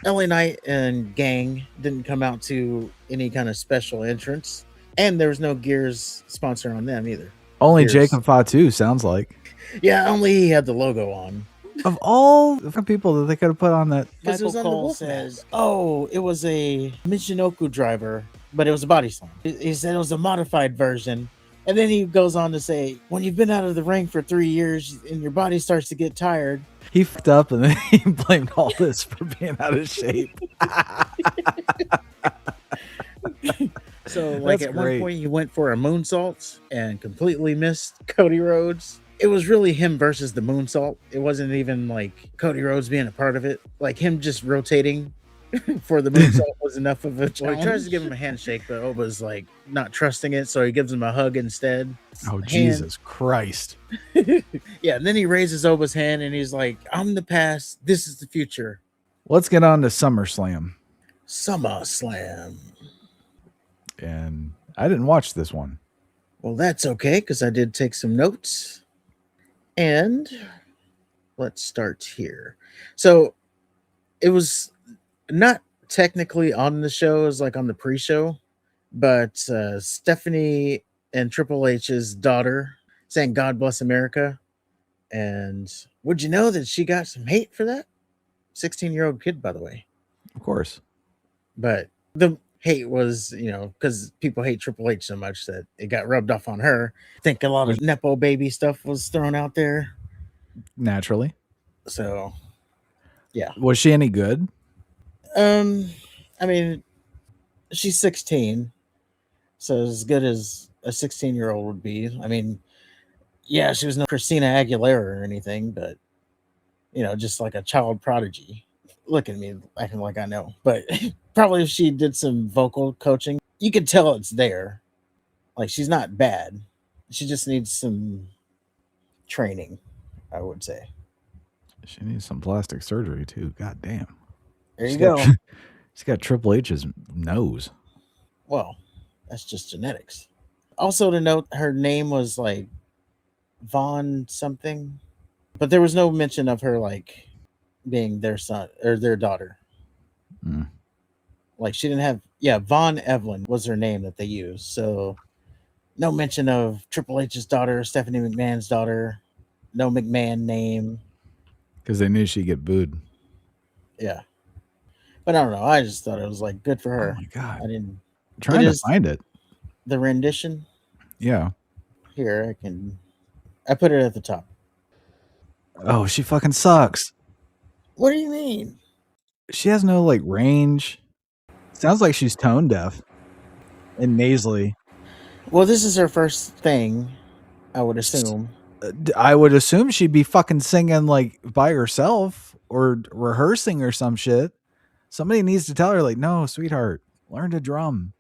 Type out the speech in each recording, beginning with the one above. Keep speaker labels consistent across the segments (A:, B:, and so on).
A: LA Knight and gang didn't come out to any kind of special entrance, and there was no Gears sponsor on them either.
B: Only
A: Gears,
B: Jacob Fatu sounds like.
A: yeah, only he had the logo on.
B: Of all the people that they could have put on that,
A: Because it was on the Wolf says, "Oh, it was a Michinoku driver, but it was a body slam." He said it was a modified version, and then he goes on to say, "When you've been out of the ring for 3 years and your body starts to get tired."
B: he fucked up and then he blamed all this for being out of shape.
A: So, like,
B: That's
A: at
B: great.
A: one point, he went for a moonsault and completely missed Cody Rhodes. It was really him versus the moonsault. It wasn't even like Cody Rhodes being a part of it. Like, him just rotating for the moonsault was enough of a challenge. Well, he tries to give him a handshake, but Oba's like not trusting it, so he gives him a hug instead.
B: Oh, Jesus Christ.
A: Yeah, and then he raises Oba's hand and he's like, "I'm the past, this is the future."
B: Let's get on to SummerSlam.
A: SummerSlam.
B: And I didn't watch this one.
A: Well, that's okay, because I did take some notes. And let's start here. So it was not technically on the show, as like on the pre-show, but Stephanie and Triple H's daughter saying "God bless America." And would you know that she got some hate for that? 16-year-old kid, by the way.
B: Of course.
A: But the hate was, because people hate Triple H so much that it got rubbed off on her. I think a lot of Nepo baby stuff was thrown out there.
B: Naturally.
A: So, yeah.
B: Was she any good?
A: I mean, she's 16, so as good as a 16-year-old would be. I mean, yeah, she was no Christina Aguilera or anything, but just like a child prodigy. Look at me acting like I know, but probably if she did some vocal coaching, you could tell it's there. Like, she's not bad. She just needs some training, I would say.
B: She needs some plastic surgery too. God damn.
A: There you go.
B: She's got Triple H's nose.
A: Well, that's just genetics. Also to note, her name was like Vaughn something, but there was no mention of her like being their son or their daughter. Like, she didn't have, Vaughn Evelyn was her name that they used. So no mention of Triple H's daughter, Stephanie McMahon's daughter, no McMahon name.
B: Because they knew she'd get booed.
A: Yeah. But I don't know. I just thought it was like good for her.
B: Oh my God.
A: I didn't.
B: I'm trying to find it.
A: The rendition?
B: Yeah.
A: Here, I put it at the top.
B: Oh, she fucking sucks.
A: What do you mean?
B: She has no like range. Sounds like she's tone deaf and nasally.
A: Well, this is her first thing, I would assume.
B: I would assume she'd be fucking singing like by herself or rehearsing or some shit. Somebody needs to tell her, like, no, sweetheart, learn to drum.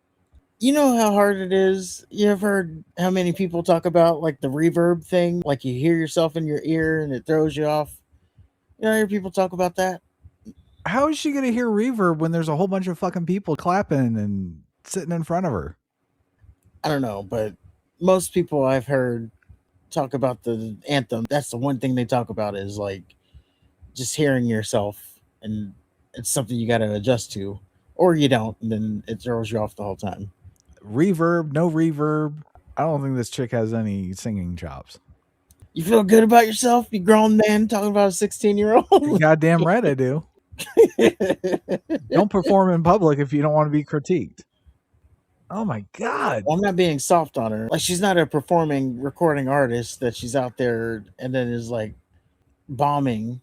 A: You know how hard it is? You ever heard how many people talk about like the reverb thing? Like, you hear yourself in your ear and it throws you off. I hear people talk about that.
B: How is she going to hear reverb when there's a whole bunch of fucking people clapping and sitting in front of her?
A: I don't know, but most people I've heard talk about the anthem. That's the one thing they talk about is like just hearing yourself, and it's something you got to adjust to, or you don't, and then it throws you off the whole time.
B: Reverb, no reverb. I don't think this chick has any singing chops.
A: You feel good about yourself, you grown man talking about a 16-year-old?
B: Goddamn right I do. Don't perform in public if you don't want to be critiqued. Oh my God.
A: Well, I'm not being soft on her. Like, she's not a performing recording artist that she's out there and then is like bombing.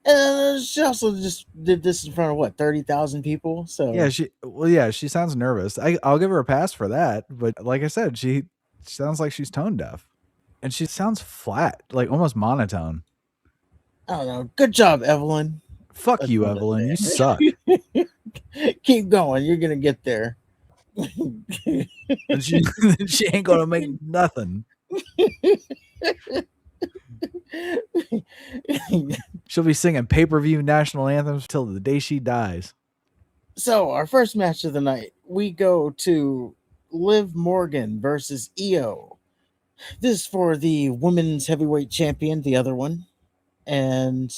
A: And she also just did this in front of what, 30,000 people. So
B: yeah, she sounds nervous. I'll give her a pass for that. But like I said, she sounds like she's tone deaf, and she sounds flat, like almost monotone.
A: I don't know. Good job, Evelyn.
B: Fuck you, Evelyn. You suck.
A: Keep going. You're gonna get there.
B: she ain't gonna make nothing. She'll be singing pay-per-view national anthems till the day she dies.
A: So our first match of the night, we go to Liv Morgan versus Io. This is for the women's heavyweight champion, the other one, and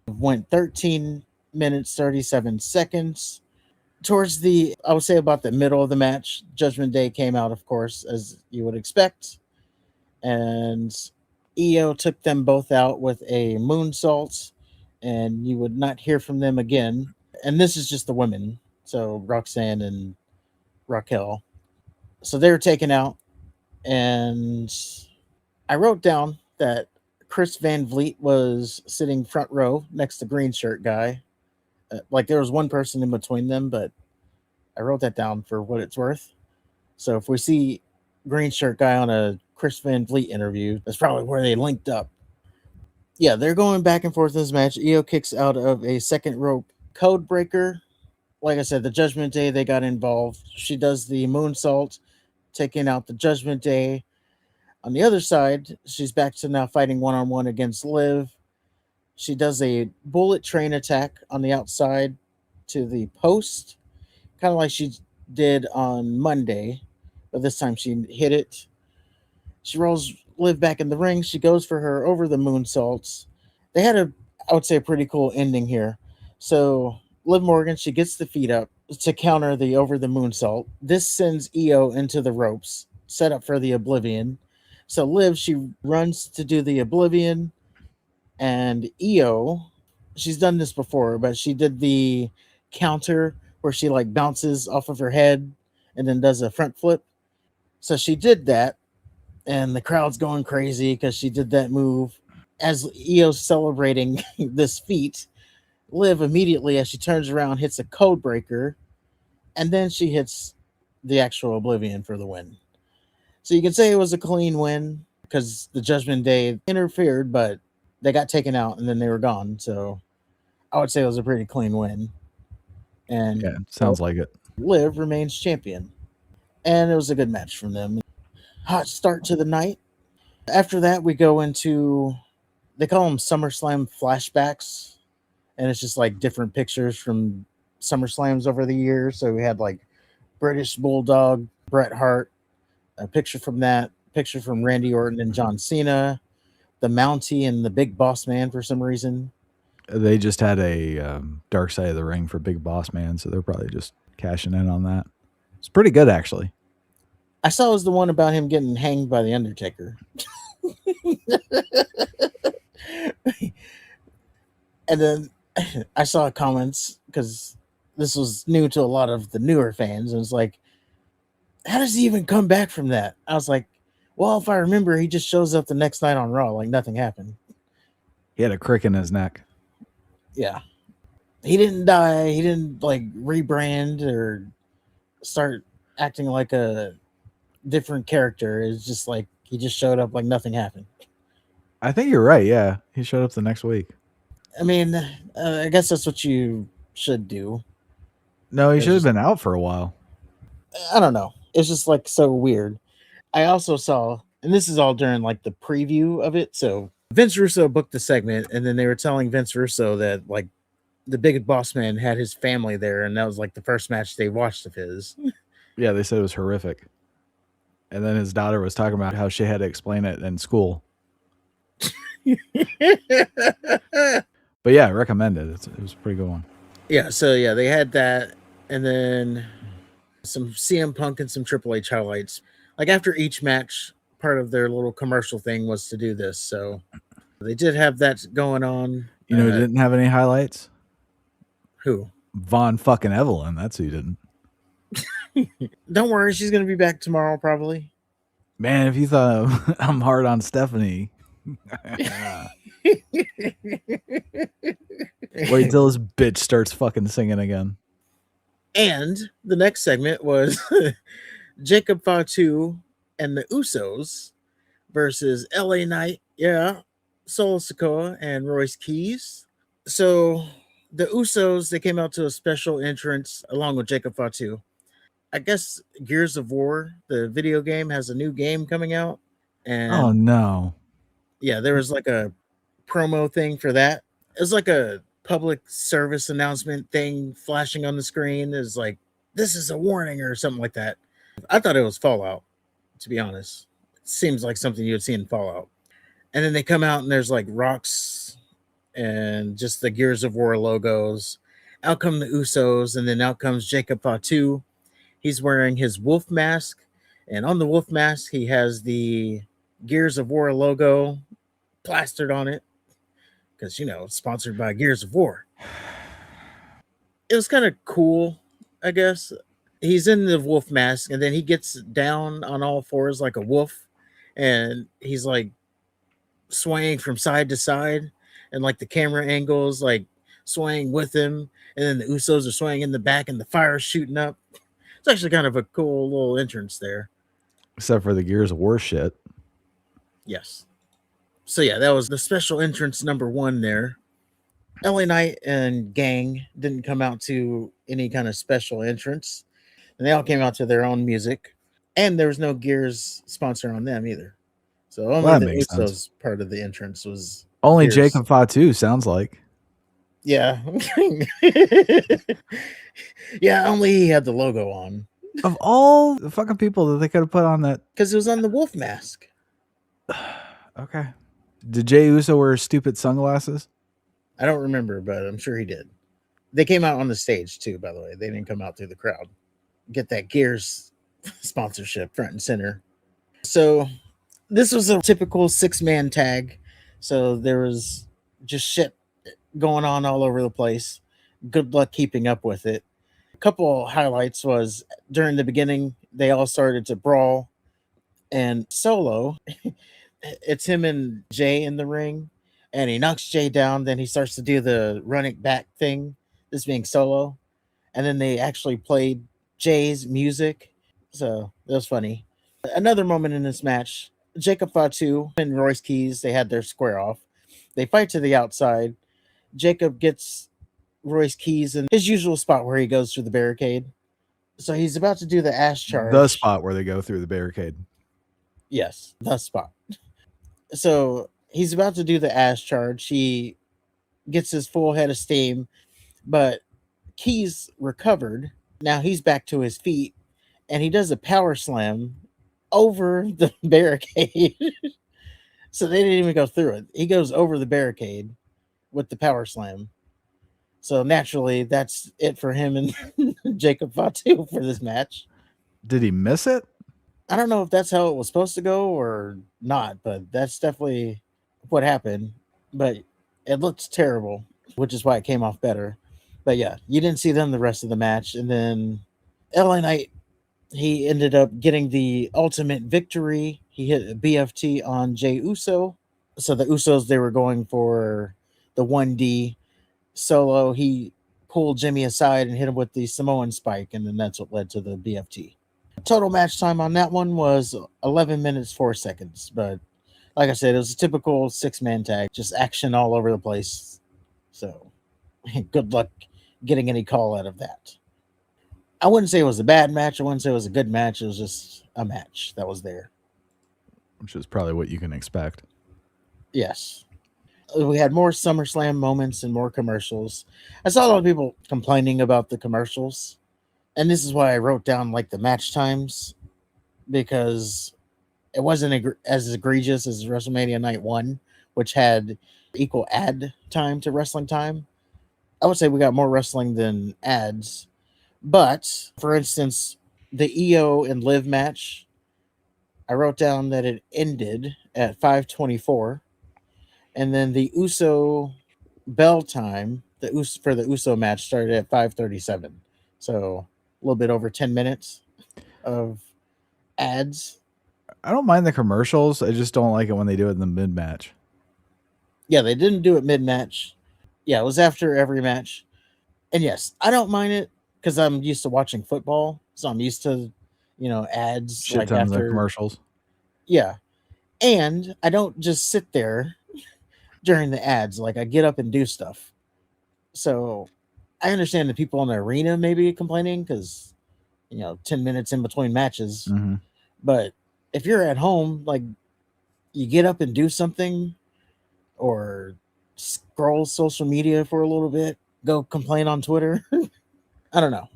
A: went 13 minutes 37 seconds. Towards the, I would say about the middle of the match, Judgment Day came out, of course, as you would expect, and EO took them both out with a moonsault, and you would not hear from them again. And this is just the women, so Roxanne and Raquel. So they were taken out, and I wrote down that Chris Van Vliet was sitting front row next to green shirt guy. Like there was one person in between them, but I wrote that down for what it's worth. So if we see green shirt guy on a Chris Van Vliet interview, that's probably where they linked up. Yeah, they're going back and forth in this match. Io kicks out of a second rope code breaker. Like I said, the Judgment Day, they got involved. She does the moonsault, taking out the Judgment Day. On the other side, she's back to now fighting one on one against Liv. She does a bullet train attack on the outside to the post, kind of like she did on Monday, but this time she hit it. She rolls Liv back in the ring. She goes for her over the moonsaults. They had a, I would say, a pretty cool ending here. So Liv Morgan, she gets the feet up to counter the over the moonsault. This sends Io into the ropes, set up for the Oblivion. So Liv, she runs to do the Oblivion, and Io, she's done this before, but she did the counter where she like bounces off of her head and then does a front flip. So she did that, and the crowd's going crazy because she did that move. As Io's celebrating this feat, Liv immediately, as she turns around, hits a code breaker, and then she hits the actual Oblivion for the win. So you can say it was a clean win because the Judgment Day interfered, but they got taken out and then they were gone. So I would say it was a pretty clean win. And
B: Yeah, sounds like it.
A: Liv remains champion. And it was a good match from them. Hot start to the night. After that, we go into, they call them SummerSlam flashbacks. And it's just like different pictures from SummerSlams over the years. So we had like British Bulldog, Bret Hart, a picture from that, picture from Randy Orton and John Cena, the Mountie and the Big Boss Man for some reason.
B: They just had a Dark Side of the Ring for Big Boss Man, so they're probably just cashing in on that. It's pretty good, actually.
A: I saw it was the one about him getting hanged by the Undertaker. And then I saw comments because this was new to a lot of the newer fans. And it's like, how does he even come back from that? I was like, well, if I remember, he just shows up the next night on Raw like nothing happened.
B: He had a crick in his neck.
A: Yeah. He didn't die. He didn't like rebrand or start acting like a different character. It's just like he just showed up like nothing happened.
B: I think you're right. Yeah, he showed up the next week.
A: I mean, I guess that's what you should do.
B: No, he
A: It's
B: should have
A: just,
B: been out for a while.
A: I don't know. It's just like so weird. I also saw, and this is all during like the preview of it. So Vince Russo booked the segment, and then they were telling Vince Russo that like the Big Boss Man had his family there, and that was like the first match they watched of his.
B: Yeah, they said it was horrific. And then his daughter was talking about how she had to explain it in school. But yeah, I recommend it. It was a pretty good one.
A: Yeah, so yeah, they had that, and then some CM Punk and some Triple H highlights. Like after each match, part of their little commercial thing was to do this. So they did have that going on.
B: You know who didn't have any highlights?
A: Who?
B: Von fucking Evelyn. That's who didn't.
A: Don't worry, she's gonna be back tomorrow probably.
B: Man, if you thought I'm hard on Stephanie, wait till this bitch starts fucking singing again.
A: And the next segment was Jacob Fatu and the Usos versus LA Knight, yeah, Solo Sikoa and Royce Keys. So the Usos, they came out to a special entrance along with Jacob Fatu. I guess Gears of War, the video game, has a new game coming out. And
B: Oh no.
A: yeah, there was like a promo thing for that. It was like a public service announcement thing flashing on the screen. Is like, this is a warning or something like that. I thought it was Fallout, to be honest. It seems like something you would see in Fallout. And then they come out and there's like rocks and just the Gears of War logos. Out come the Usos, and then out comes Jacob Fatu. He's wearing his wolf mask, and on the wolf mask, he has the Gears of War logo plastered on it because, sponsored by Gears of War. It was kind of cool, I guess. He's in the wolf mask, and then he gets down on all fours like a wolf, and he's like swaying from side to side, and like the camera angles like swaying with him, and then the Usos are swaying in the back, and the fire's shooting up. It's actually kind of a cool little entrance there.
B: Except for the Gears of War shit.
A: Yes. So yeah, that was the special entrance number one there. LA Knight and gang didn't come out to any kind of special entrance, and they all came out to their own music, and there was no Gears sponsor on them either. So only
B: Well, that
A: the
B: makes sense.
A: Usos part of the entrance was
B: Only
A: Gears.
B: Jacob Fatu sounds like.
A: Yeah. Yeah, only he had the logo on.
B: Of all the fucking people that they could have put on that.
A: Because it was on the wolf mask.
B: Okay. Did Jey Uso wear stupid sunglasses?
A: I don't remember, but I'm sure he did. They came out on the stage too, by the way. They didn't come out through the crowd. Get that Gears sponsorship front and center. So this was a typical 6-man tag. So there was just shit going on all over the place. Good luck keeping up with it. A couple highlights was during the beginning, they all started to brawl. And Solo, it's him and Jay in the ring, and he knocks Jay down. Then he starts to do the running back thing, this being Solo. And then they actually played Jay's music. So that was funny. Another moment in this match, Jacob Fatu and Royce Keys, they had their square off. They fight to the outside. Jacob gets Royce Keys in his usual spot where he goes through the barricade. So he's about to do the ass charge.
B: The spot where they go through the barricade.
A: Yes, the spot. So he's about to do the ass charge. He gets his full head of steam, but Keys recovered. Now he's back to his feet, and he does a power slam over the barricade. So they didn't even go through it. He goes over the barricade with the power slam. So naturally, that's it for him and Jacob Fatu for this match.
B: Did he miss it?
A: I don't know if that's how it was supposed to go or not, but that's definitely what happened. But it looked terrible, which is why it came off better. But yeah, you didn't see them the rest of the match. And then LA Knight, he ended up getting the ultimate victory. He hit a BFT on Jey Uso. So the Usos, they were going for the 1D. Solo, he pulled Jimmy aside and hit him with the Samoan spike, and then that's what led to the BFT. Total match time on that one was 11 minutes 4 seconds. But like I said, it was a typical 6-man tag, just action all over the place. So good luck getting any call out of that. I wouldn't say it was a bad match. I wouldn't say it was a good match. It was just a match that was there.
B: Which is probably what you can expect.
A: Yes. We had more SummerSlam moments and more commercials. I saw a lot of people complaining about the commercials. And this is why I wrote down like the match times, because it wasn't as egregious as WrestleMania Night 1, which had equal ad time to wrestling time. I would say we got more wrestling than ads. But, for instance, the EO and Liv match, I wrote down that it ended at 5:24. And then the Uso bell time, for the Uso match started at 5:37. So a little bit over 10 minutes of ads.
B: I don't mind the commercials. I just don't like it when they do it in the mid match.
A: Yeah, they didn't do it mid match. Yeah, it was after every match. And yes, I don't mind it because I'm used to watching football. So I'm used to, ads
B: Shit
A: like
B: tons of
A: after.
B: commercials.
A: Yeah. And I don't just sit there during the ads. Like I get up and do stuff. So I understand the people in the arena maybe complaining because, 10 minutes in between matches.
B: Mm-hmm.
A: But if you're at home, like you get up and do something or scroll social media for a little bit, go complain on Twitter. I don't know.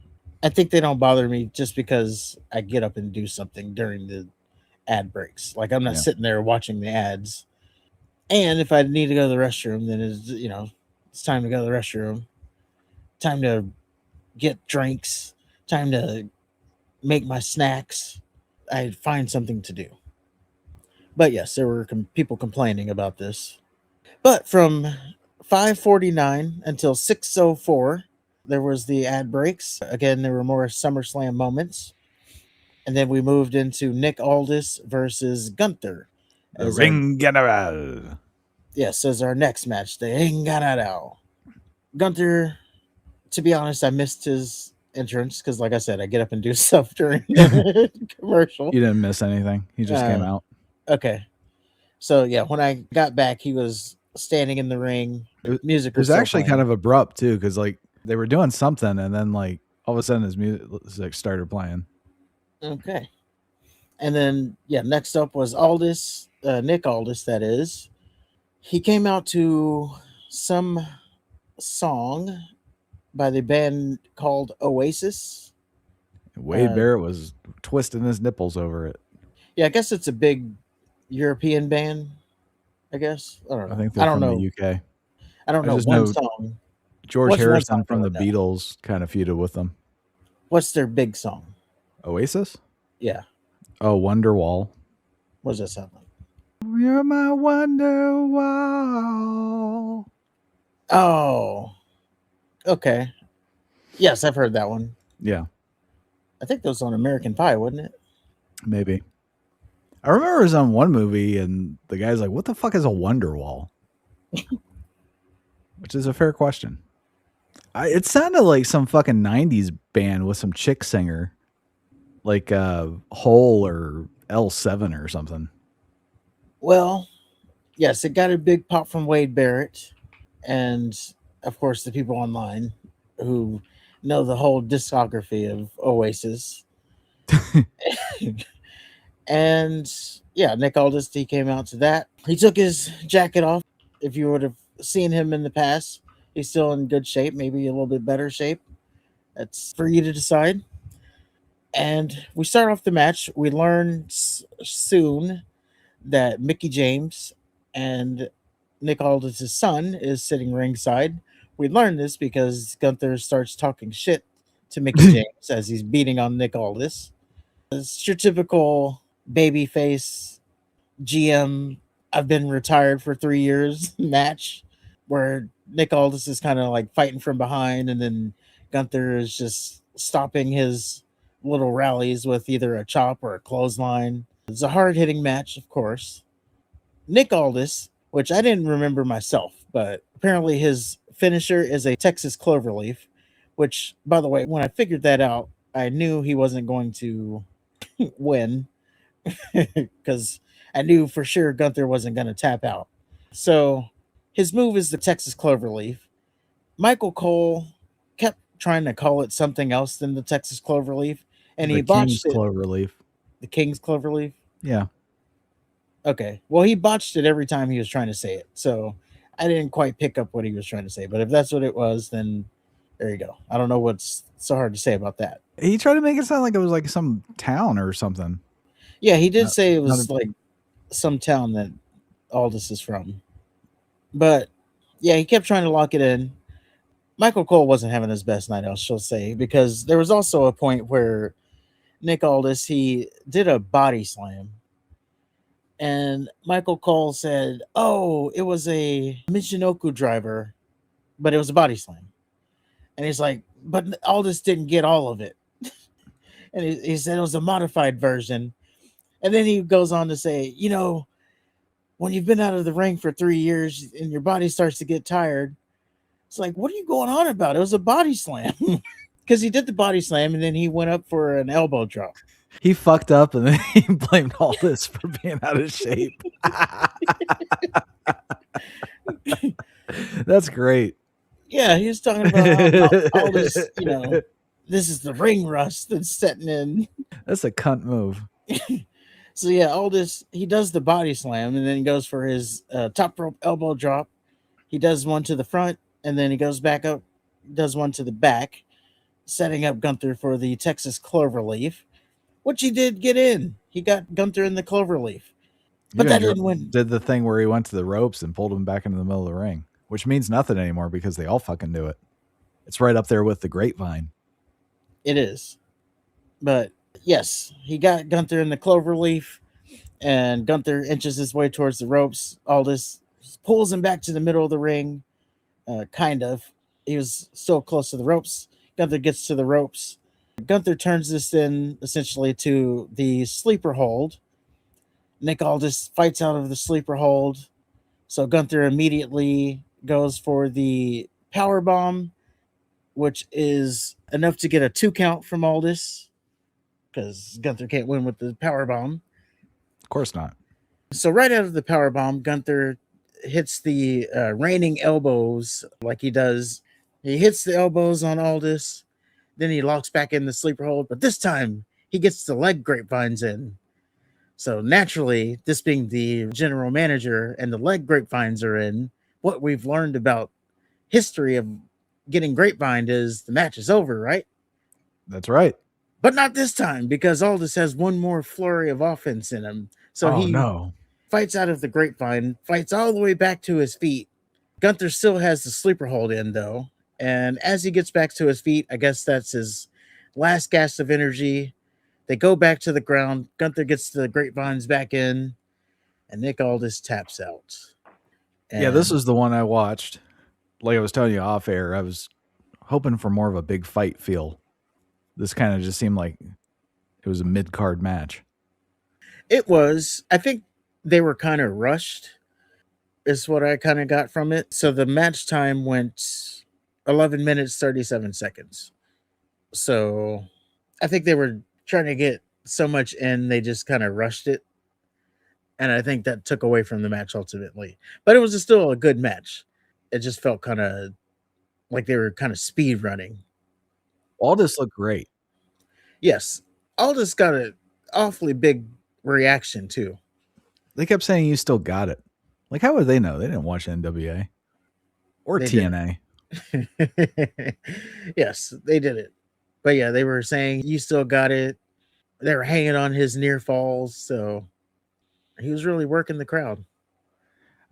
A: I think they don't bother me just because I get up and do something during the ad breaks. Like I'm not sitting there watching the ads. And if I need to go to the restroom, then it's time to go to the restroom. time to get drinks, time to make my snacks. I'd find something to do. But yes, there were people complaining about this. But from 5:49 until 6:04, there was the ad breaks. Again, there were more SummerSlam moments. And then we moved into Nick Aldis versus Gunther
B: The
A: as our
B: Ring General.
A: yes, as our next match, the Enganado. Gunther, to be honest, I missed his entrance because, like I said, I get up and do stuff during the commercial.
B: You didn't miss anything. He just came out.
A: Okay. So, yeah, when I got back, he was standing in the ring. Music
B: It was
A: still
B: actually
A: playing.
B: kind of abrupt, too, because, like, they were doing something, and then, like, all of a sudden his music started playing.
A: Okay. And then, yeah, next up was Aldis, Nick Aldis, that is. He came out to some song by the band called Oasis.
B: Wade Barrett was twisting his nipples over it.
A: Yeah, I guess it's a big European band. I guess I don't know.
B: I think they're from the UK.
A: I don't
B: I
A: know
B: just
A: one
B: know
A: song.
B: George
A: What's one
B: Harrison
A: song
B: from the
A: I know?
B: Beatles kind of feuded with them.
A: What's their big song?
B: Oasis?
A: Yeah,
B: Oh, Wonderwall.
A: what does that sound like?
B: You're my Wonderwall.
A: Oh, okay. Yes, I've heard that one.
B: Yeah,
A: I think that was on American Pie, wasn't it?
B: maybe. I remember it was on one movie, and the guy's like, "What the fuck is a Wonderwall?" Which is a fair question. It sounded like some fucking 90s band with some chick singer, like Hole or L7 or something.
A: Well, yes, it got a big pop from Wade Barrett, and of course the people online who know the whole discography of Oasis. And yeah, Nick Aldis, he came out to that. He took his jacket off. If you would have seen him in the past, he's still in good shape, maybe a little bit better shape. That's for you to decide. And we start off the match. We learn soon that Mickey James and Nick Aldis' son is sitting ringside. We learn this because Gunther starts talking shit to Mickey James as he's beating on Nick Aldis. It's your typical babyface GM, I've been retired for 3 years match where Nick Aldis is kind of like fighting from behind, and then Gunther is just stopping his little rallies with either a chop or a clothesline. It's a hard hitting match, of course. Nick Aldis, which I didn't remember myself, but apparently his finisher is a Texas Cloverleaf, which, by the way, when I figured that out, I knew he wasn't going to win because I knew for sure Gunther wasn't going to tap out. So his move is the Texas Cloverleaf. Michael Cole kept trying to call it something else than the Texas Cloverleaf, and
B: The
A: he
B: King's
A: botched it.
B: Cloverleaf.
A: The King's Cloverleaf?
B: Yeah.
A: Okay. Well, he botched it every time he was trying to say it. So I didn't quite pick up what he was trying to say. But if that's what it was, then there you go. I don't know what's so hard to say about that.
B: He tried to make it sound like it was like some town or something.
A: Yeah, he did say it was like some town that Aldis is from. But yeah, he kept trying to lock it in. Michael Cole wasn't having his best night, I shall say, because there was also a point where Nick Aldis, he did a body slam. And Michael Cole said, "Oh, it was a Michinoku driver, but it was a body slam." And he's like, "But Aldis didn't get all of it." And he said it was a modified version. And then he goes on to say, when you've been out of the ring for 3 years and your body starts to get tired, it's like, what are you going on about? It was a body slam. Because he did the body slam and then he went up for an elbow drop.
B: He fucked up and then he blamed Aldis for being out of shape. That's great.
A: Yeah, he was talking about how Aldis, this is the ring rust that's setting in.
B: That's a cunt move.
A: So yeah, Aldis, he does the body slam and then he goes for his top rope elbow drop. He does one to the front and then he goes back up, does one to the back, setting up Gunther for the Texas Cloverleaf, which he did get in. He got Gunther in the Cloverleaf, but that didn't win.
B: Did the thing where he went to the ropes and pulled him back into the middle of the ring, which means nothing anymore because they all fucking do it. It's right up there with the Grapevine.
A: It is. But yes, he got Gunther in the clover leaf, and Gunther inches his way towards the ropes. Aldis pulls him back to the middle of the ring, kind of. He was still close to the ropes. Gunther gets to the ropes. Gunther turns this in essentially to the sleeper hold. Nick Aldis fights out of the sleeper hold. So Gunther immediately goes for the power bomb, which is enough to get a 2 count from Aldis because Gunther can't win with the power bomb.
B: Of course not.
A: So right out of the power bomb, Gunther hits the raining elbows like he does. He hits the elbows on Aldis. Then he locks back in the sleeper hold, but this time he gets the leg grapevines in. So naturally, this being the general manager and the leg grapevines are in, what we've learned about history of getting grapevine is the match is over, right?
B: That's right.
A: But not this time because Aldis has one more flurry of offense in him. So
B: Oh,
A: he
B: no.
A: fights out of the grapevine, fights all the way back to his feet. Gunther still has the sleeper hold in though. And as he gets back to his feet, I guess that's his last gasp of energy. They go back to the ground. Gunther gets the grapevines back in, and Nick Aldis taps out.
B: Yeah, this
A: And
B: was the one I watched. Like I was telling you off air, I was hoping for more of a big fight feel. This kind of just seemed like it was a mid-card match.
A: it was, I think they were kind of rushed, is what I kind of got from it. So the match time went 11 minutes, 37 seconds. So I think they were trying to get so much in, they just kind of rushed it. And I think that took away from the match ultimately. But it was still a good match. It just felt kind of like they were kind of speed running.
B: All this looked great.
A: Yes, Aldis got an awfully big reaction too.
B: They kept saying you still got it. Like, how would they know? They didn't watch NWA or
A: They did
B: TNA.
A: it. Yes, they did it. But yeah, they were saying you still got it. They were hanging on his near falls, so he was really working the crowd.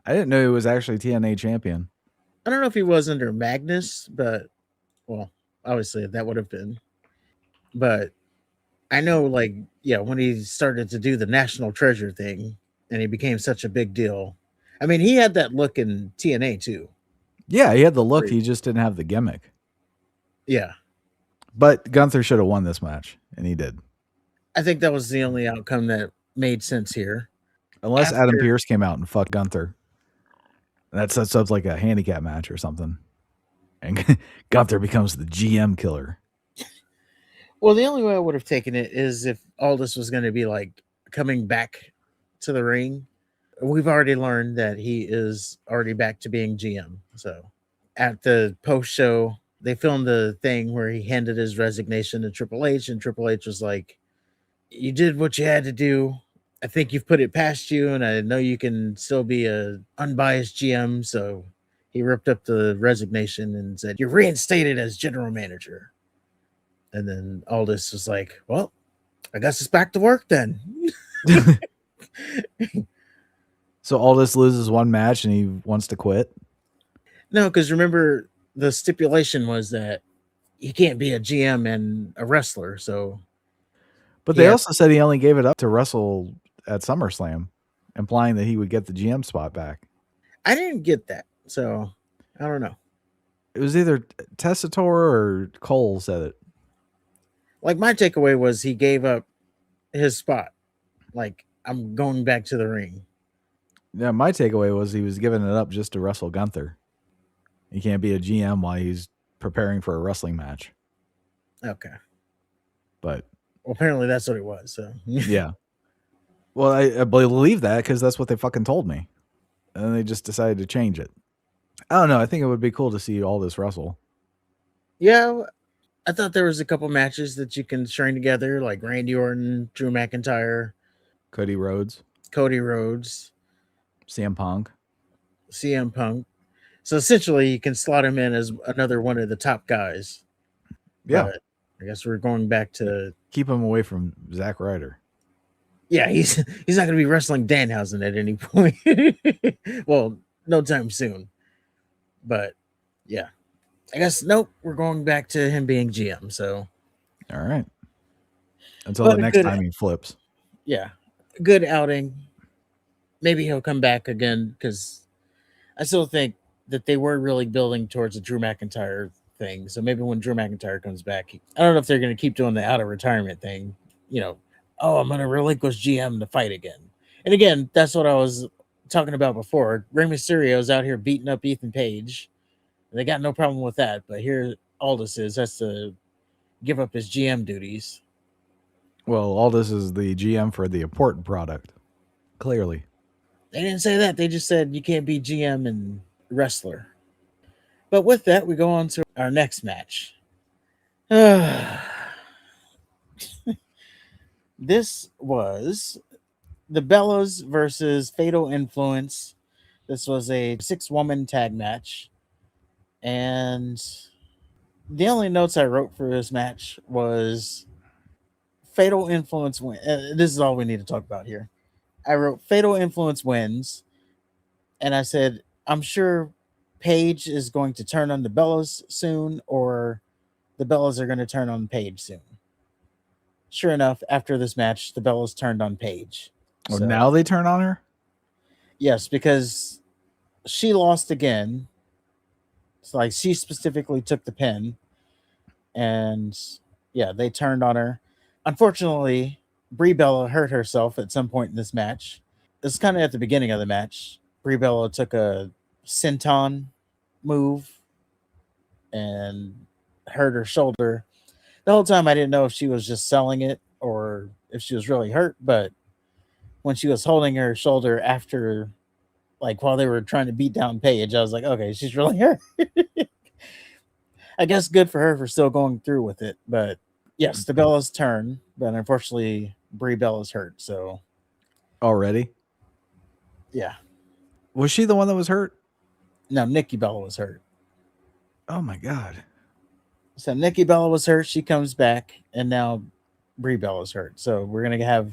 B: I didn't know he was actually TNA champion.
A: I don't know if he was under Magnus, but well, obviously that would have been. But I know, like, yeah, when he started to do the national treasure thing and he became such a big deal. I mean, he had that look in TNA too.
B: Yeah, he had the look. He just didn't have the gimmick.
A: Yeah.
B: But Gunther should have won this match, and he did.
A: I think that was the only outcome that made sense here.
B: Unless Adam Pearce came out and fucked Gunther. That sets up like a handicap match or something. And Gunther becomes the GM killer.
A: Well, the only way I would have taken it is if Aldis was going to be like coming back to the ring. We've already learned that he is already back to being GM. So at the post show, they filmed the thing where he handed his resignation to Triple H, and Triple H was like, "You did what you had to do. I think you've put it past you, and I know you can still be a unbiased GM." So he ripped up the resignation and said, "You're reinstated as general manager." And then Aldis was like, "Well, I guess it's back to work then."
B: So Aldis loses one match and he wants to quit?
A: No, because remember the stipulation was that he can't be a GM and a wrestler. So,
B: but they also said he only gave it up to wrestle at SummerSlam, implying that he would get the GM spot back.
A: I didn't get that, so I don't know.
B: It was either Tessitore or Cole said it.
A: Like, my takeaway was he gave up his spot. Like, I'm going back to the ring.
B: Yeah, my takeaway was he was giving it up just to wrestle Gunther. He can't be a GM while he's preparing for a wrestling match.
A: Okay.
B: But
A: well, apparently that's what it was. So
B: yeah. Well, I believe that because that's what they fucking told me. And they just decided to change it. I don't know. I think it would be cool to see all this wrestle.
A: Yeah, I thought there was a couple matches that you can string together, like Randy Orton, Drew McIntyre,
B: Cody Rhodes, CM Punk.
A: So essentially, you can slot him in as another one of the top guys.
B: Yeah.
A: But I guess we're going back to
B: keep him away from Zack Ryder.
A: Yeah, he's not going to be wrestling Danhausen at any point. Well, no time soon. But yeah, I guess nope. We're going back to him being GM. So,
B: All right. Until the
A: but a
B: next
A: good,
B: time he flips.
A: yeah, good outing. Maybe he'll come back again because I still think that they were really building towards a Drew McIntyre thing. So maybe when Drew McIntyre comes back, I don't know if they're going to keep doing the out of retirement thing. You know, oh, I'm going to relinquish GM to fight again. And again, that's what I was talking about before. Rey Mysterio's out here beating up Ethan Page. They got no problem with that. But here, Aldis has to give up his GM duties.
B: Well, Aldis is the GM for the important product. Clearly.
A: They didn't say that. They just said you can't be GM and wrestler. But with that, we go on to our next match. This was the Bellas versus Fatal Influence. This was a 6-woman tag match. And the only notes I wrote for this match was Fatal Influence win. This is all we need to talk about here. I wrote Fatal Influence wins, and I said, I'm sure Paige is going to turn on the Bellas soon, or the Bellas are going to turn on Paige soon. Sure enough, after this match, the Bellas turned on Paige.
B: Oh,
A: So,
B: now they turn on her?
A: yes, because she lost again. It's like she specifically took the pin, and yeah, they turned on her. Unfortunately, Brie Bella hurt herself at some point in this match. It's kind of at the beginning of the match. Brie Bella took a senton move and hurt her shoulder. The whole time I didn't know if she was just selling it or if she was really hurt, but when she was holding her shoulder after, like while they were trying to beat down Paige, I was like, okay, she's really hurt. I guess good for her for still going through with it. But yes, the Bella's turn, but unfortunately, Brie Bella's hurt. So
B: Already?
A: yeah,
B: Was she the one that was hurt?
A: no, Nikki Bella was hurt.
B: Oh my god.
A: So Nikki Bella was hurt. She comes back, and now Brie Bella's hurt. So we're gonna have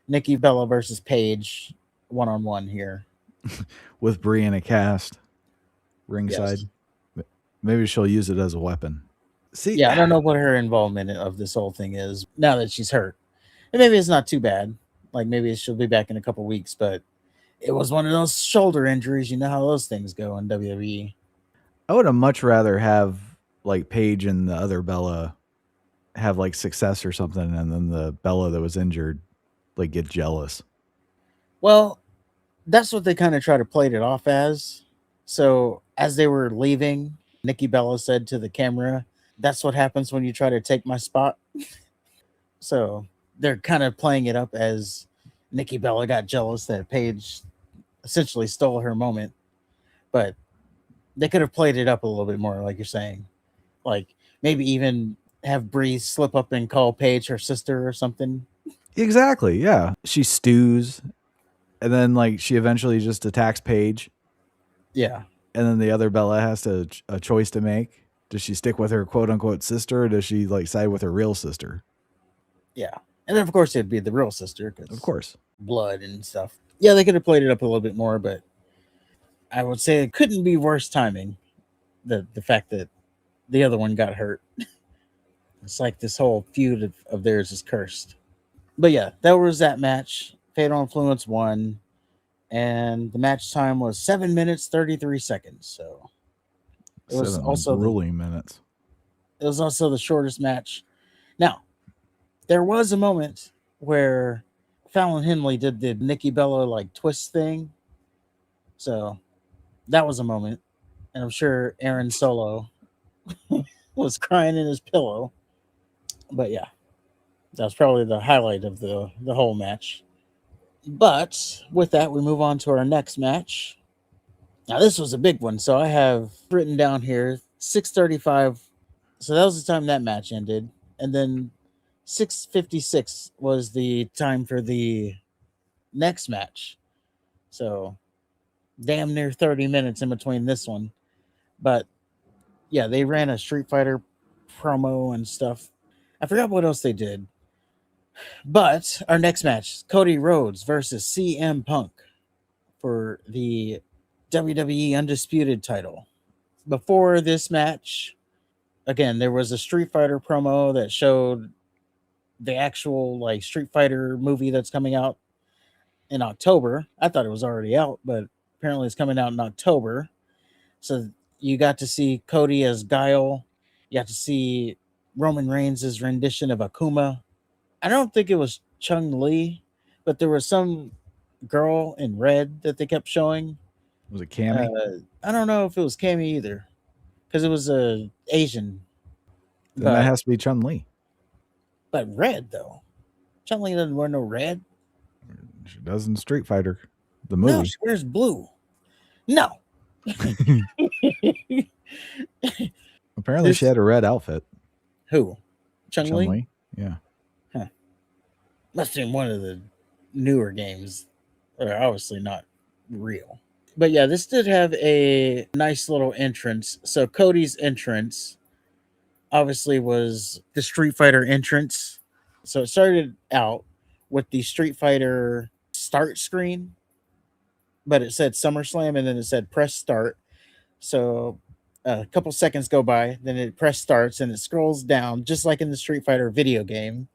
A: Nikki Bella versus Paige 1-on-1 here.
B: With Brie in a cast ringside.
A: Yes.
B: Maybe she'll use it as a weapon. See,
A: Yeah, I don't know what her involvement of this whole thing is now that she's hurt. And maybe it's not too bad. Like maybe she'll be back in a couple weeks, but it was one of those shoulder injuries. You know how those things go in WWE.
B: I would have much rather have like Paige and the other Bella have like success or something, and then the Bella that was injured like get jealous.
A: Well, that's what they kind of try to play it off as. So as they were leaving, Nikki Bella said to the camera, "That's what happens when you try to take my spot." So they're kind of playing it up as Nikki Bella got jealous that Paige essentially stole her moment. But they could have played it up a little bit more, like you're saying. Like maybe even have Bree slip up and call Paige her sister or something.
B: Exactly. Yeah. She stews, and then like she eventually just attacks Paige,
A: Yeah.
B: and then the other Bella has a choice to make. Does she stick with her quote unquote sister, or does she like side with her real sister?
A: Yeah. And then, of course, it'd be the real sister
B: Of
A: because
B: course.
A: blood and stuff. Yeah, they could have played it up a little bit more, but I would say it couldn't be worse timing. The fact that the other one got hurt. It's like this whole feud of theirs is cursed. But yeah, that was that match. Fatal Influence won, and the match time was 7 minutes 33 seconds. So it was
B: 7
A: also
B: grueling minutes.
A: it was also the shortest match. Now there was a moment where Fallon Henley did the Nikki Bella like twist thing. So that was a moment. And I'm sure Aaron Solo was crying in his pillow. But yeah, that was probably the highlight of the whole match. But with that, we move on to our next match. Now this was a big one, so I have written down here 6:35. So that was the time that match ended, and then 6:56 was the time for the next match. So damn near 30 minutes in between this one. But yeah, they ran a Street Fighter promo and stuff. I forgot what else they did. But our next match, Cody Rhodes versus CM Punk for the WWE Undisputed title. Before this match, again, there was a Street Fighter promo that showed the actual like Street Fighter movie that's coming out in October. I thought it was already out, but apparently it's coming out in October. So you got to see Cody as Guile. You got to see Roman Reigns' rendition of Akuma. I don't think it was Chung Li, but there was some girl in red that they kept showing.
B: Was it Cammy?
A: I don't know if it was Cammy either, because it was a Asian,
B: Then that
A: but
B: has to be Chun Li.
A: red though. Chung Li doesn't wear no red.
B: She does in Street Fighter, the
A: No,
B: movie.
A: she wears blue. No.
B: Apparently, she had a red outfit.
A: Who? Chung
B: Chun
A: Li?
B: Li. Yeah.
A: Huh. Must have been one of the newer games that are obviously not real. But yeah, this did have a nice little entrance. So Cody's entrance obviously was the Street Fighter entrance. So it started out with the Street Fighter start screen, but it said SummerSlam and then it said press start. So a couple seconds go by, then it press starts and it scrolls down just like in the Street Fighter video game.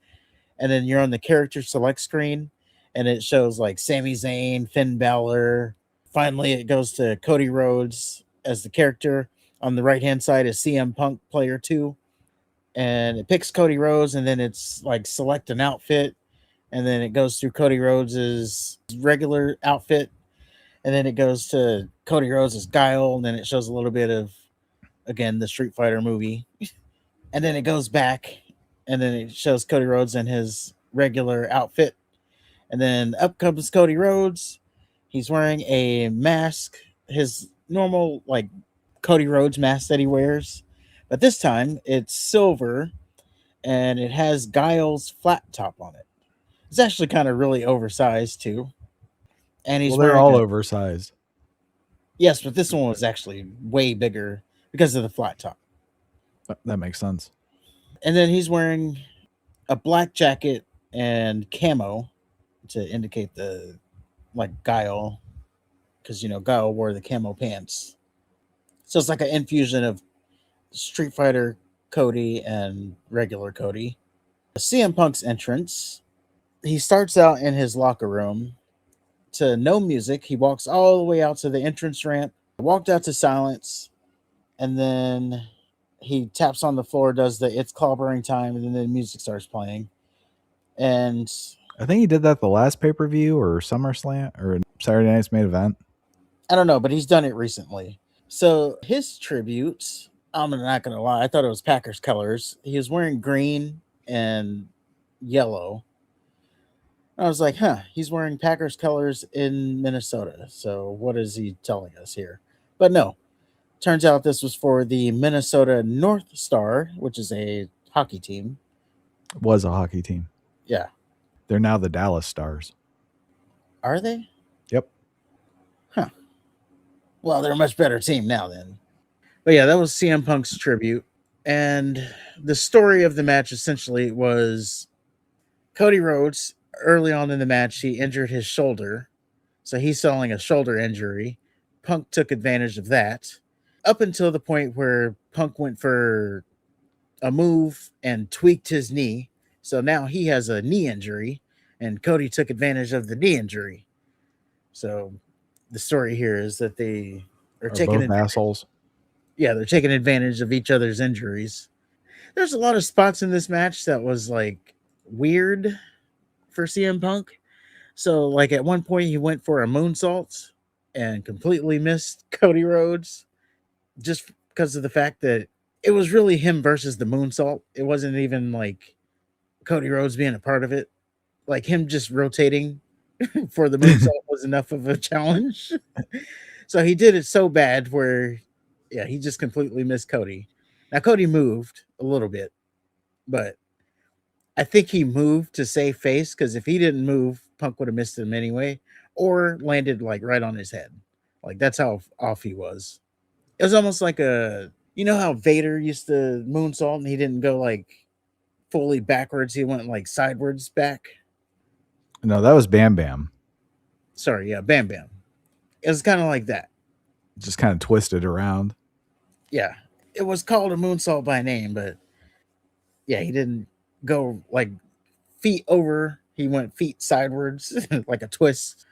A: And then you're on the character select screen and it shows like Sami Zayn, Finn Balor. Finally, it goes to Cody Rhodes as the character. On the right hand side is CM Punk player 2. And it picks Cody Rhodes and then it's like select an outfit. And then it goes through Cody Rhodes's regular outfit. And then it goes to Cody Rhodes' Guile. And then it shows a little bit of, again, the Street Fighter movie. And then it goes back and then it shows Cody Rhodes in his regular outfit. And then up comes Cody Rhodes. He's wearing a mask, his normal, like, Cody Rhodes mask that he wears. But this time it's silver and it has Guile's flat top on it. It's actually kind of really oversized too. And he's
B: Well, they're
A: wearing
B: all
A: a,
B: oversized.
A: yes, but this one was actually way bigger because of the flat top.
B: That makes sense.
A: And then he's wearing a black jacket and camo to indicate the like Guile, because Guile wore the camo pants. So it's like an infusion of Street Fighter Cody and regular Cody. CM Punk's entrance. He starts out in his locker room to no music. He walks all the way out to the entrance ramp, walked out to silence, and then he taps on the floor, does the it's clobbering time, and then the music starts playing. And
B: I think he did that the last pay-per-view or SummerSlam or Saturday Night's Main Event.
A: I don't know, but he's done it recently. So his tributes, I'm not going to lie, I thought it was Packers colors. He was wearing green and yellow. I was like, he's wearing Packers colors in Minnesota. So what is he telling us here? But no, turns out this was for the Minnesota North Star, which is a hockey team.
B: Was a hockey team.
A: Yeah.
B: They're now the Dallas Stars.
A: Are they?
B: Yep.
A: Huh. Well, they're a much better team now then. But yeah, that was CM Punk's tribute. And the story of the match essentially was Cody Rhodes, early on in the match, he injured his shoulder. So he's selling a shoulder injury. Punk took advantage of that up until the point where Punk went for a move and tweaked his knee. So now he has a knee injury, and Cody took advantage of the knee injury. So the story here is that they are taking
B: both assholes.
A: Yeah, they're taking advantage of each other's injuries. There's a lot of spots in this match that was like weird for CM Punk. So like at one point he went for a moonsault and completely missed Cody Rhodes just because of the fact that it was really him versus the moonsault. It wasn't even like Cody Rhodes being a part of it. Like him just rotating for the moonsault was enough of a challenge. So he did it so bad where, yeah, he just completely missed Cody. Now Cody moved a little bit, but I think he moved to save face because if he didn't move, Punk would have missed him anyway, or landed like right on his head. Like that's how off he was. It was almost like how Vader used to moonsault and he didn't go like fully backwards. He went like sideways back.
B: No, that was Bam Bam.
A: Sorry, yeah, Bam Bam. It was kind of like that.
B: Just kind of twisted around.
A: Yeah, it was called a moonsault by name, but yeah, he didn't go like feet over. He went feet sidewards, like a twist.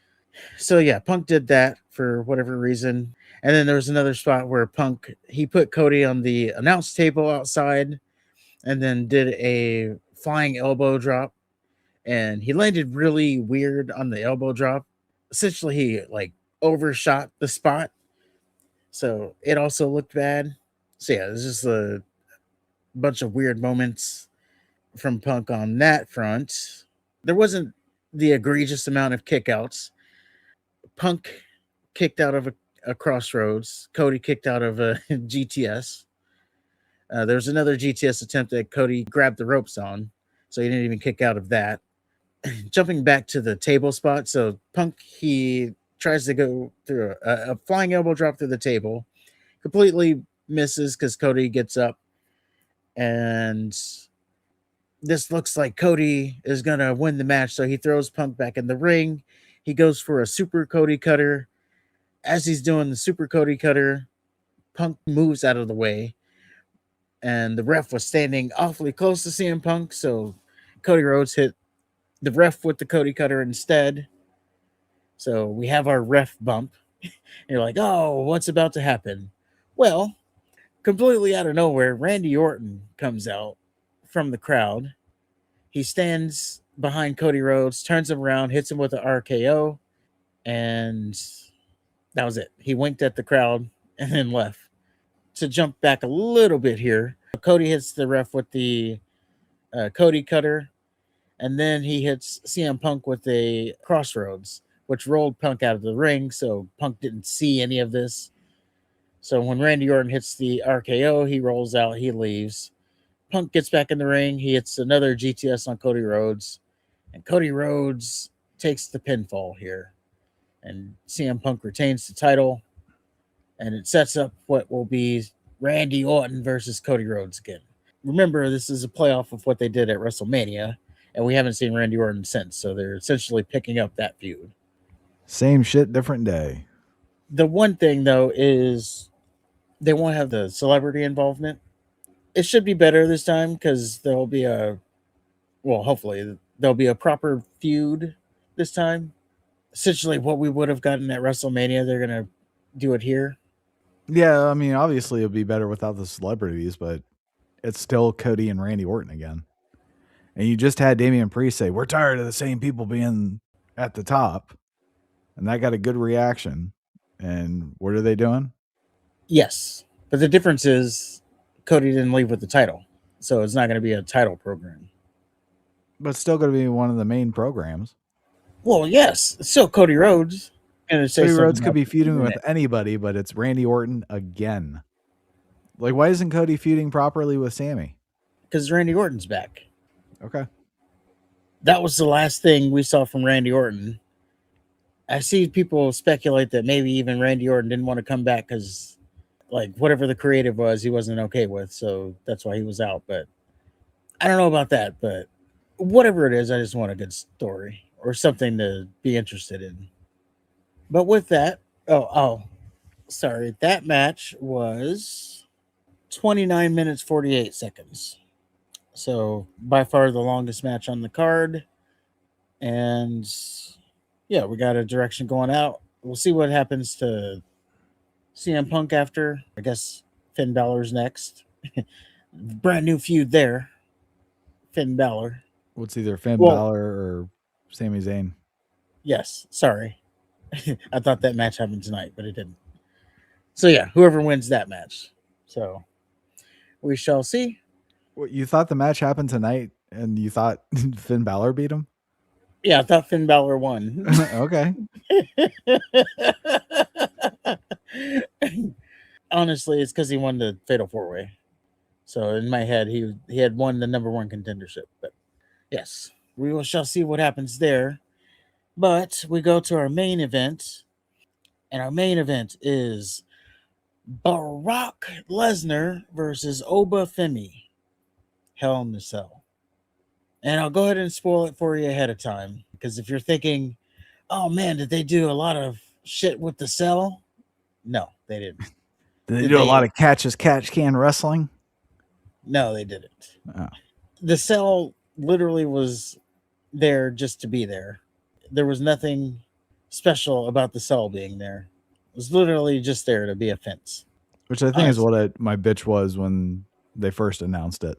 A: So yeah, Punk did that for whatever reason. And then there was another spot where Punk he put Cody on the announce table outside and then did a flying elbow drop, and he landed really weird on the elbow drop. Essentially he like overshot the spot. So it also looked bad. So yeah, it's just a bunch of weird moments from Punk on that front. There wasn't the egregious amount of kickouts. Punk kicked out of a crossroads. Cody kicked out of a GTS. There was another GTS attempt that Cody grabbed the ropes on, so he didn't even kick out of that. Jumping back to the table spot, so Punk he tries to go through a flying elbow drop through the table, completely misses because Cody gets up, and this looks like Cody is gonna win the match. So he throws Punk back in the ring. He goes for a super Cody cutter. As he's doing the super Cody cutter, Punk moves out of the way, and the ref was standing awfully close to CM Punk, so Cody Rhodes hit the ref with the Cody cutter instead. So we have our ref bump. And you're like, oh, what's about to happen? Well, completely out of nowhere, Randy Orton comes out from the crowd. He stands behind Cody Rhodes, turns him around, hits him with an RKO, and that was it. He winked at the crowd and then left. To jump back a little bit here, Cody hits the ref with the Cody cutter, and then he hits CM Punk with a crossroads, which rolled Punk out of the ring. So Punk didn't see any of this. So when Randy Orton hits the RKO, he rolls out, he leaves. Punk gets back in the ring. He hits another GTS on Cody Rhodes, and Cody Rhodes takes the pinfall here. And CM Punk retains the title, and it sets up what will be Randy Orton versus Cody Rhodes again. Remember, this is a playoff of what they did at WrestleMania, and we haven't seen Randy Orton since, so they're essentially picking up that feud.
B: Same shit, different day.
A: The one thing, though, is they won't have the celebrity involvement. It should be better this time because there'll be hopefully, there'll be a proper feud this time. Essentially, what we would have gotten at WrestleMania, they're going to do it here.
B: Yeah, I mean, obviously it'd be better without the celebrities, but it's still Cody and Randy Orton again. And you just had Damian Priest say, "We're tired of the same people being at the top." And that got a good reaction. And what are they doing?
A: Yes, but the difference is Cody didn't leave with the title, so it's not going to be a title program.
B: But it's still going to be one of the main programs.
A: Well, yes, it's still Cody Rhodes. I'm going to say
B: Cody
A: something
B: Rhodes could
A: about
B: be
A: this in a
B: feuding with
A: minute
B: anybody, but it's Randy Orton again. Like, why isn't Cody feuding properly with Sammy?
A: because Randy Orton's back.
B: Okay.
A: That was the last thing we saw from Randy Orton. I see people speculate that maybe even Randy Orton didn't want to come back because, like, whatever the creative was, he wasn't okay with, so that's why he was out. But I don't know about that. But whatever it is, I just want a good story or something to be interested in. But with that, sorry, that match was 29 minutes 48 seconds. So by far the longest match on the card. And yeah, we got a direction going out. We'll see what happens to CM Punk after. I guess Finn Balor's next. Brand new feud there. Finn Balor.
B: What's either Finn
A: Well,
B: Balor or Sami Zayn?
A: yes, sorry. I thought that match happened tonight, but it didn't. So yeah, whoever wins that match. So we shall see.
B: What, you thought the match happened tonight and you thought Finn Balor beat him?
A: Yeah, I thought Finn Balor won.
B: Okay.
A: Honestly, it's because he won the Fatal Four Way. So in my head, he had won the number one contendership. But yes, shall see what happens there. But we go to our main event, and our main event is Brock Lesnar versus Oba Femi. Hell in the Cell. And I'll go ahead and spoil it for you ahead of time because if you're thinking, "Oh man, did they do a lot of shit with the cell?" No, they didn't.
B: Did they do a lot
A: They
B: of catch as catch can wrestling?
A: No, they didn't.
B: Oh.
A: The cell literally was there just to be there. There was nothing special about the cell being there. It was literally just there to be a fence.
B: Which I think is
A: Honestly,
B: what my bitch was when they first announced it.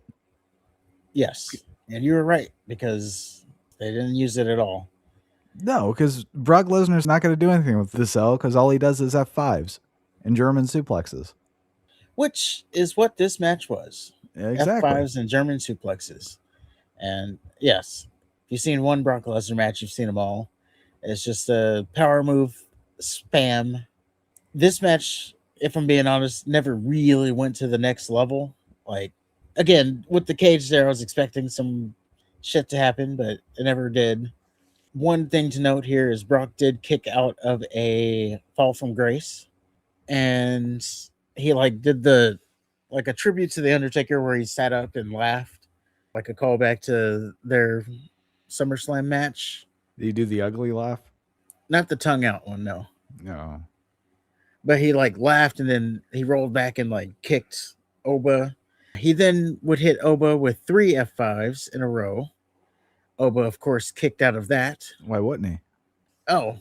A: yes, and you were right because they didn't use it at all.
B: No, because Brock Lesnar's not going to do anything with the cell because all he does is F5s and German suplexes.
A: Which is what this match was.
B: Exactly.
A: F5s and German suplexes. And yes, if you've seen one Brock Lesnar match, you've seen them all. It's just a power move spam. This match, if I'm being honest, never really went to the next level. Like, again, with the cage there, I was expecting some shit to happen, but it never did. One thing to note here is Brock did kick out of a fall from grace, and he like did the like a tribute to the Undertaker where he sat up and laughed, like a callback to their SummerSlam match.
B: Do you do the ugly laugh?
A: Not the tongue out one, no.
B: No.
A: But he like laughed and then he rolled back and like kicked Oba. He then would hit Oba with 3 F5s in a row. Oba, of course, kicked out of that.
B: Why wouldn't
A: Oh,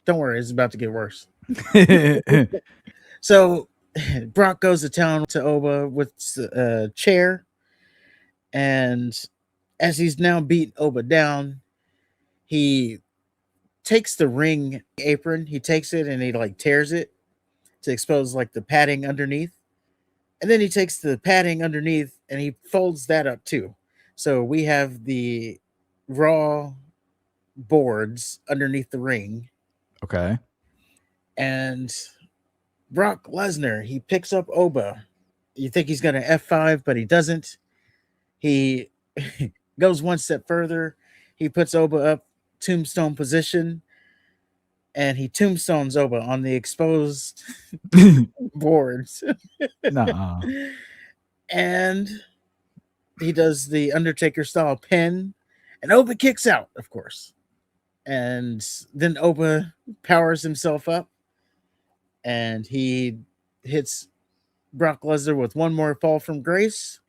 A: don't worry, it's about to get worse.
B: he?
A: So Brock goes to town to Oba with a chair, and as he's now beat Oba down, he takes the ring apron, he takes it and he like tears it to expose like the padding underneath. And then he takes the padding underneath and he folds that up too. So we have the raw boards underneath the ring.
B: Okay.
A: And Brock Lesnar, he picks up Oba. You think he's going to F5, but he doesn't. He goes one step further. He puts Oba up tombstone position and he tombstones Oba on the exposed boards.
B: Nuh-uh.
A: And he does the Undertaker style pin, and Oba kicks out, of course. And then Oba powers himself up, and he hits Brock Lesnar with one more fall from grace,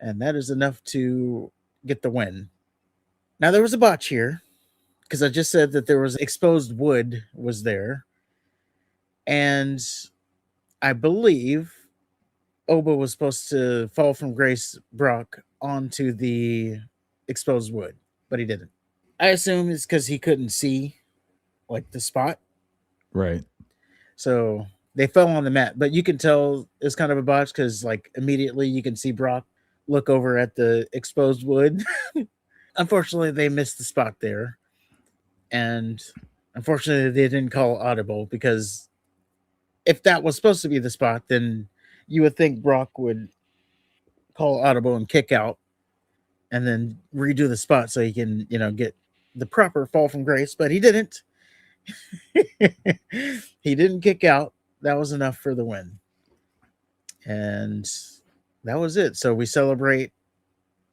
A: and that is enough to get the win. Now there was a botch here because I just said that there was exposed wood was there, and I believe Oba was supposed to fall from grace Brock onto the exposed wood, but he didn't. I assume it's because he couldn't see like the spot.
B: Right.
A: So they fell on the mat, but you can tell it's kind of a botch because like immediately you can see Brock look over at the exposed wood. Unfortunately, they missed the spot there. And unfortunately, they didn't call audible because if that was supposed to be the spot, then you would think Brock would call audible and kick out and then redo the spot so he can, get the proper fall from grace, but he didn't. He didn't kick out. That was enough for the win. And that was it. So we celebrate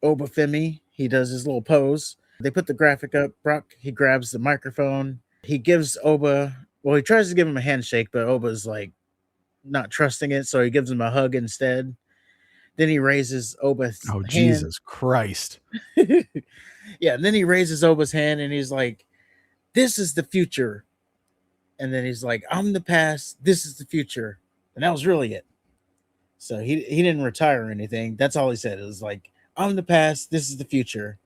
A: Obafemi. He does his little pose. They put the graphic up. Brock, he grabs the microphone. He gives Oba, well, he tries to give him a handshake, but Oba's like not trusting it. So he gives him a hug instead. Then he raises Oba's
B: Oh,
A: hand.
B: Jesus Christ.
A: Yeah, and then he raises Oba's hand and he's like, "This is the future." And then he's like, "I'm the past, this is the future." And that was really it. So he didn't retire or anything. That's all he said. It was like, "I'm the past, this is the future."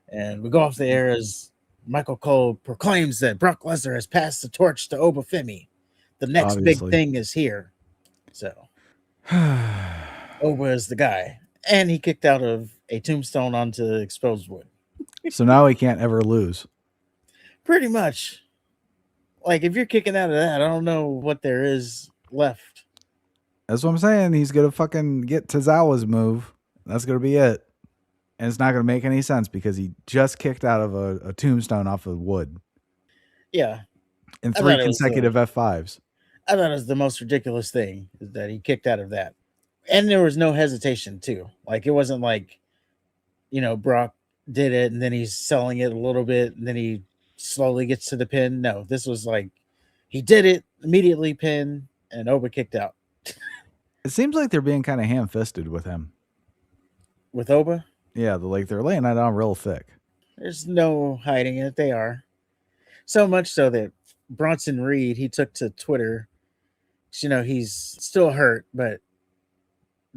A: And we go off the air as Michael Cole proclaims that Brock Lesnar has passed the torch to Obafemi. The next big
B: Obviously.
A: thing is here. So Oba is the guy. And he kicked out of a tombstone onto exposed wood.
B: So now he can't ever lose.
A: Pretty much. Like, if you're kicking out of that, I don't know what there is left.
B: That's what I'm saying. He's going to fucking get Tozawa's move. That's going to be it. And it's not going to make any sense because he just kicked out of a tombstone off of wood.
A: Yeah.
B: In 3 consecutive F5s.
A: I thought it was the most ridiculous thing is that he kicked out of that. And there was no hesitation, too. Like, it wasn't like, Brock did it and then he's selling it a little bit and then he slowly gets to the pin. No, this was like he did it, immediately pin, and Oba kicked out.
B: It seems like they're being kind of ham-fisted with him.
A: With Oba.
B: Yeah, they're laying it on real thick.
A: There's no hiding it. They are. So much so that Bronson Reed, he took to Twitter. He's still hurt, but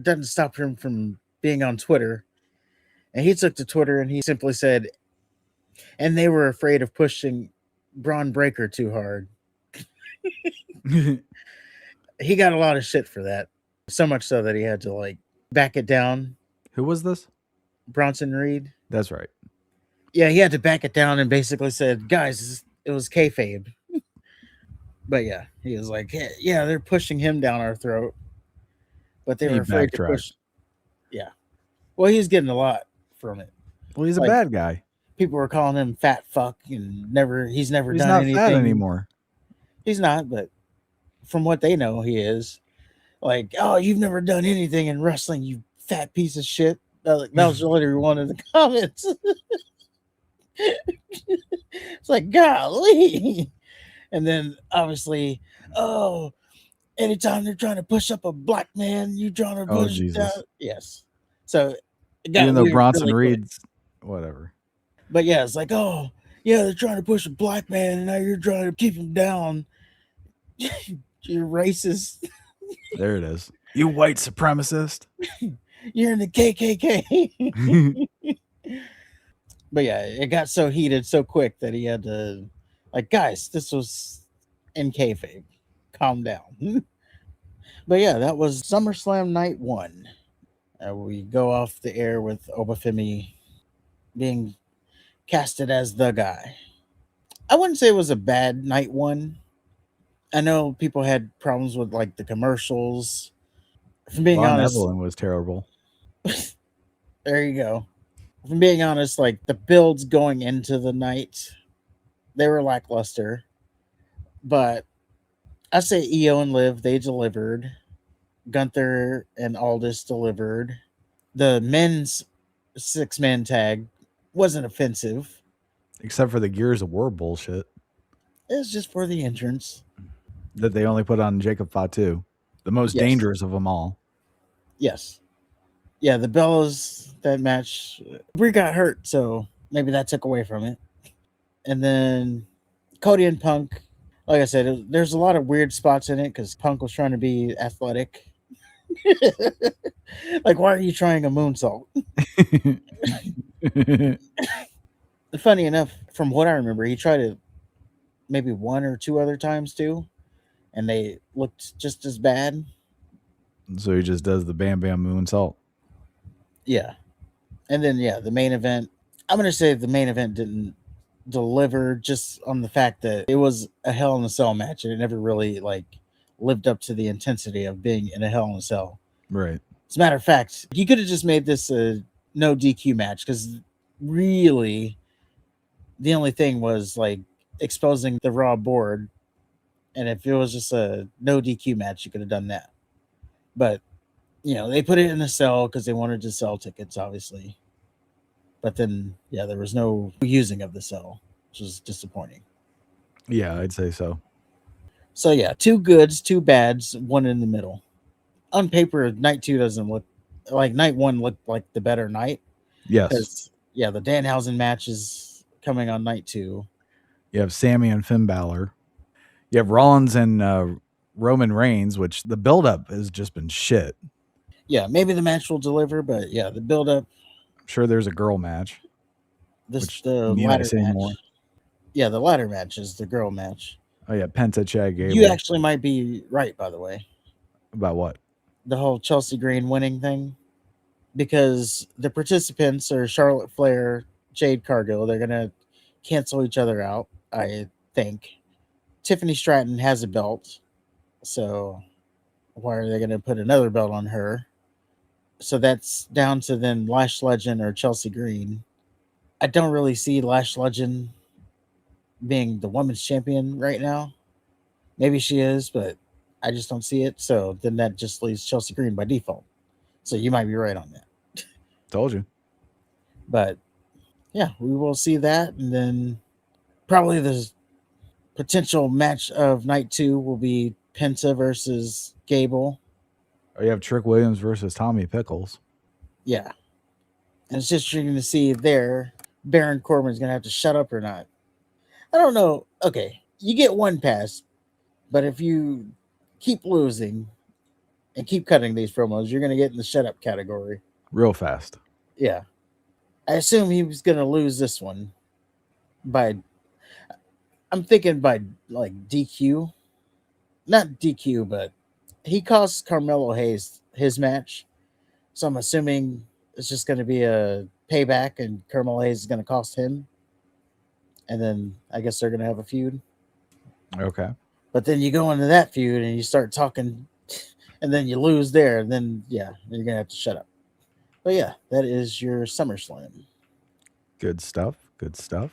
A: doesn't stop him from being on Twitter. And he took to Twitter and he simply said, and they were afraid of pushing Braun Breaker too hard. He got a lot of shit for that. So much so that he had to back it down.
B: Who was this?
A: Bronson Reed.
B: That's right.
A: Yeah, he had to back it down and basically said, guys, it was kayfabe. But yeah, he was like, yeah, they're pushing him down our throat. But they were afraid to push. Yeah. Well, he's getting a lot from it.
B: Well, he's a bad guy.
A: People were calling him fat fuck and he's never
B: He's
A: done
B: not
A: anything
B: fat anymore.
A: He's not, but from what they know, he is. Like, oh, you've never done anything in wrestling, you fat piece of shit. That was literally one of the comments. It's like, golly. And then obviously, oh, anytime they're trying to push up a black man, you trying to push it down. Yes. So
B: even though Bronson Reed's whatever.
A: But yeah, it's like, oh, yeah, they're trying to push a black man, and now you're trying to keep him down. You're racist.
B: There it is. You white supremacist.
A: You're in the KKK. But yeah, it got so heated so quick that he had to, guys, this was in kayfabe. Calm down. But yeah, that was SummerSlam Night 1. We go off the air with Obafemi being casted as the guy. I wouldn't say it was a bad Night 1. I know people had problems with the commercials. From being honest,
B: Evelyn was terrible.
A: There you go. From being honest, the builds going into the night, they were lackluster. But I say EO and Liv, they delivered. Gunther and Aldis delivered. The men's 6-man tag wasn't offensive.
B: Except for the Gears of War bullshit.
A: It was just for the entrance.
B: That they only put on Jacob Fatu. The most dangerous of them all.
A: Yes. Yeah, the Bellas, that match, Brie got hurt, so maybe that took away from it. And then Cody and Punk, like I said, there's a lot of weird spots in it because Punk was trying to be athletic. Why are you trying a moonsault? Funny enough, from what I remember, he tried it maybe 1 or 2 other times too, and they looked just as bad.
B: So he just does the Bam Bam moonsault.
A: Yeah. And then, the main event. I'm going to say the main event didn't deliver just on the fact that it was a Hell in a Cell match and it never really lived up to the intensity of being in a Hell in a Cell.
B: Right.
A: As a matter of fact, you could have just made this a no DQ match because really the only thing was exposing the Raw board. And if it was just a no DQ match, you could have done that. But, they put it in the cell because they wanted to sell tickets, obviously. But then, there was no using of the cell, which was disappointing.
B: Yeah, I'd say so.
A: So, 2 goods, 2 bads, 1 in the middle. On paper, Night 2 doesn't look like Night 1 looked like the better night.
B: Yes.
A: The Danhausen match is coming on Night 2.
B: You have Sammy and Finn Balor. You have Rollins and Roman Reigns, which the buildup has just been shit.
A: Yeah, maybe the match will deliver, but the buildup.
B: I'm sure there's a girl match.
A: The ladder match. More. Yeah, the ladder match is the girl match.
B: Oh yeah, Penta, Chad Gable.
A: You actually might be right, by the way.
B: About what?
A: The whole Chelsea Green winning thing. Because the participants are Charlotte Flair, Jade Cargill. They're going to cancel each other out, I think. Tiffany Stratton has a belt. So why are they going to put another belt on her? So that's down to then Lash Legend or Chelsea Green. I don't really see Lash Legend being the women's champion right now. Maybe she is, but I just don't see it. So then that just leaves Chelsea Green by default. So you might be right on that.
B: Told you.
A: But we will see that. And then probably the potential match of Night 2 will be Penta versus Gable.
B: Oh, you have Trick Williams versus Tommy Pickles.
A: Yeah. And it's just you're going to see there Baron Corbin's going to have to shut up or not. I don't know. Okay, you get one pass, but if you keep losing and keep cutting these promos, you're going to get in the shut up category.
B: Real fast.
A: Yeah. I assume he was going to lose this one by, I'm thinking by like DQ. Not DQ, but he cost Carmelo Hayes his match. So I'm assuming it's just going to be a payback and Carmelo Hayes is going to cost him. And then I guess they're going to have a feud.
B: Okay.
A: But then you go into that feud and you start talking, and then you lose there, and then yeah, you're gonna have to shut up. But yeah, that is your SummerSlam.
B: Good stuff. Good stuff.